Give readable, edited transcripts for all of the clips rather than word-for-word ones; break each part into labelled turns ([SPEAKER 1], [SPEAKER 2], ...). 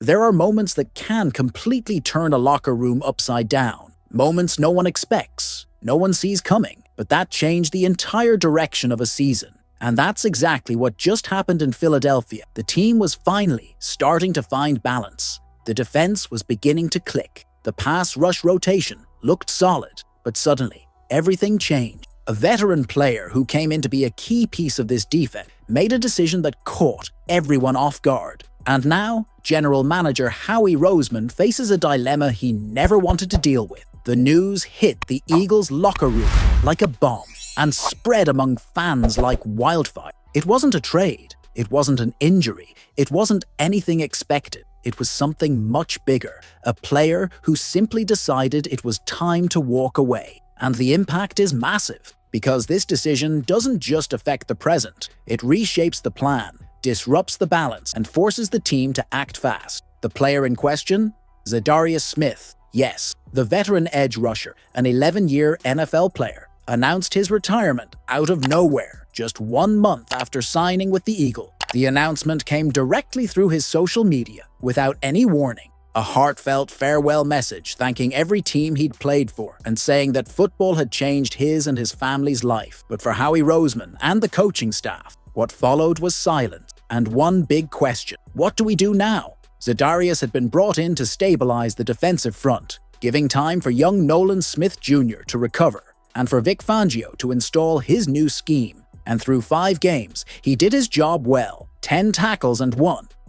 [SPEAKER 1] There are moments that can completely turn a locker room upside down. Moments no one expects, no one sees coming, but that changed the entire direction of a season. And that's exactly what just happened in Philadelphia. The team was finally starting to find balance. The defense was beginning to click. The pass-rush rotation looked solid, but suddenly, everything changed. A veteran player who came in to be a key piece of this defense made a decision that caught everyone off guard. And now, General Manager Howie Roseman faces a dilemma he never wanted to deal with. The news hit the Eagles' locker room like a bomb and spread among fans like wildfire. It wasn't a trade, it wasn't an injury, it wasn't anything expected. It was something much bigger, a player who simply decided it was time to walk away. And the impact is massive, because this decision doesn't just affect the present, it reshapes the plan, disrupts the balance, and forces the team to act fast. The player in question? Zadarius Smith. Yes, the veteran edge rusher, an 11-year NFL player, announced his retirement out of nowhere just 1 month after signing with the Eagles. The announcement came directly through his social media, without any warning. A heartfelt farewell message thanking every team he'd played for and saying that football had changed his and his family's life. But for Howie Roseman and the coaching staff, what followed was silence and one big question. What do we do now? Zadarius had been brought in to stabilize the defensive front, giving time for young Nolan Smith Jr. to recover and for Vic Fangio to install his new scheme. And through 5 games, he did his job well. 10 tackles and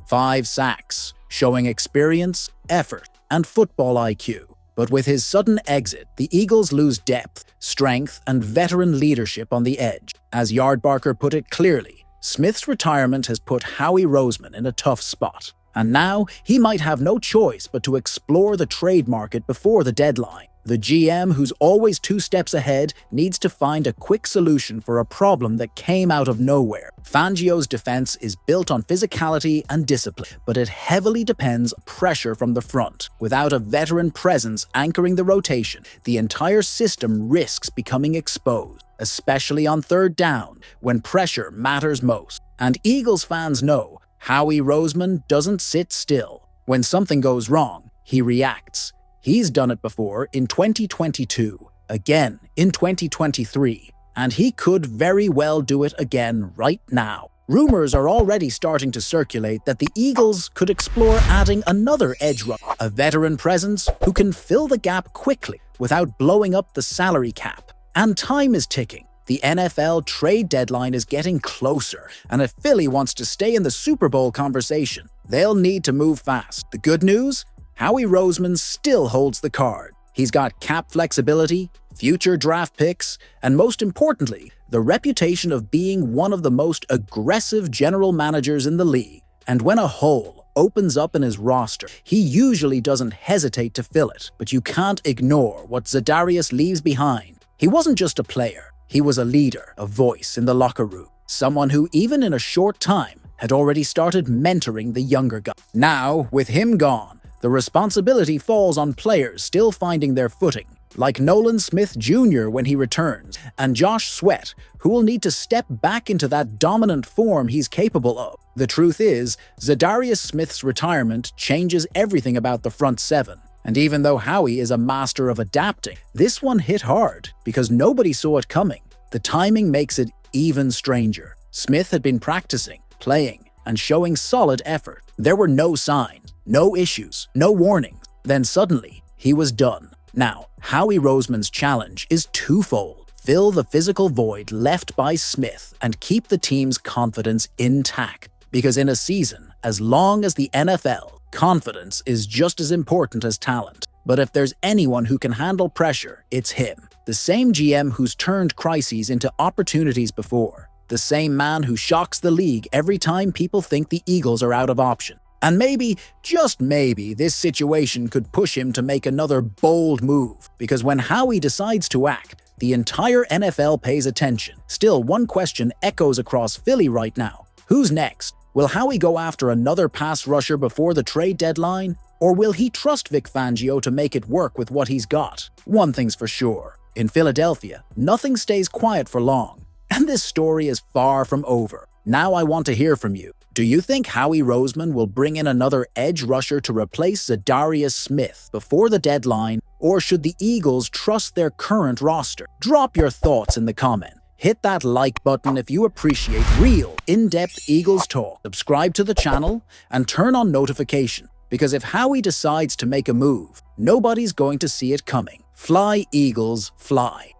[SPEAKER 1] 5 sacks, showing experience, effort, and football IQ. But with his sudden exit, the Eagles lose depth, strength, and veteran leadership on the edge. As Yardbarker put it clearly, Smith's retirement has put Howie Roseman in a tough spot. And now, he might have no choice but to explore the trade market before the deadline. The GM, who's always 2 steps ahead, needs to find a quick solution for a problem that came out of nowhere. Fangio's defense is built on physicality and discipline, but it heavily depends on pressure from the front. Without a veteran presence anchoring the rotation, the entire system risks becoming exposed, especially on 3rd down, when pressure matters most. And Eagles fans know Howie Roseman doesn't sit still. When something goes wrong, he reacts. He's done it before in 2022, again in 2023, and he could very well do it again right now. Rumors are already starting to circulate that the Eagles could explore adding another edge rusher, a veteran presence who can fill the gap quickly without blowing up the salary cap. And time is ticking. The NFL trade deadline is getting closer, and if Philly wants to stay in the Super Bowl conversation, they'll need to move fast. The good news? Howie Roseman still holds the card. He's got cap flexibility, future draft picks, and most importantly, the reputation of being one of the most aggressive general managers in the league. And when a hole opens up in his roster, he usually doesn't hesitate to fill it. But you can't ignore what Zadarius leaves behind. He wasn't just a player. He was a leader, a voice in the locker room, someone who, even in a short time, had already started mentoring the younger guy. Now, with him gone, the responsibility falls on players still finding their footing, like Nolan Smith Jr. when he returns, and Josh Sweat, who will need to step back into that dominant form he's capable of. The truth is, Zadarius Smith's retirement changes everything about the front 7. And even though Howie is a master of adapting, this one hit hard because nobody saw it coming. The timing makes it even stranger. Smith had been practicing, playing, and showing solid effort. There were no signs, no issues, no warnings. Then suddenly, he was done. Now, Howie Roseman's challenge is twofold. Fill the physical void left by Smith and keep the team's confidence intact. Because in a season as long as the NFL, confidence is just as important as talent. But if there's anyone who can handle pressure, it's him. The same GM who's turned crises into opportunities before. The same man who shocks the league every time people think the Eagles are out of option. And maybe, just maybe, this situation could push him to make another bold move. Because when Howie decides to act, the entire NFL pays attention. Still, one question echoes across Philly right now. Who's next? Will Howie go after another pass rusher before the trade deadline? Or will he trust Vic Fangio to make it work with what he's got? One thing's for sure. In Philadelphia, nothing stays quiet for long. And this story is far from over. Now I want to hear from you. Do you think Howie Roseman will bring in another edge rusher to replace Zadarius Smith before the deadline, or should the Eagles trust their current roster? Drop your thoughts in the comment. Hit that like button if you appreciate real, in-depth Eagles talk. Subscribe to the channel and turn on notification, because if Howie decides to make a move, nobody's going to see it coming. Fly, Eagles, fly.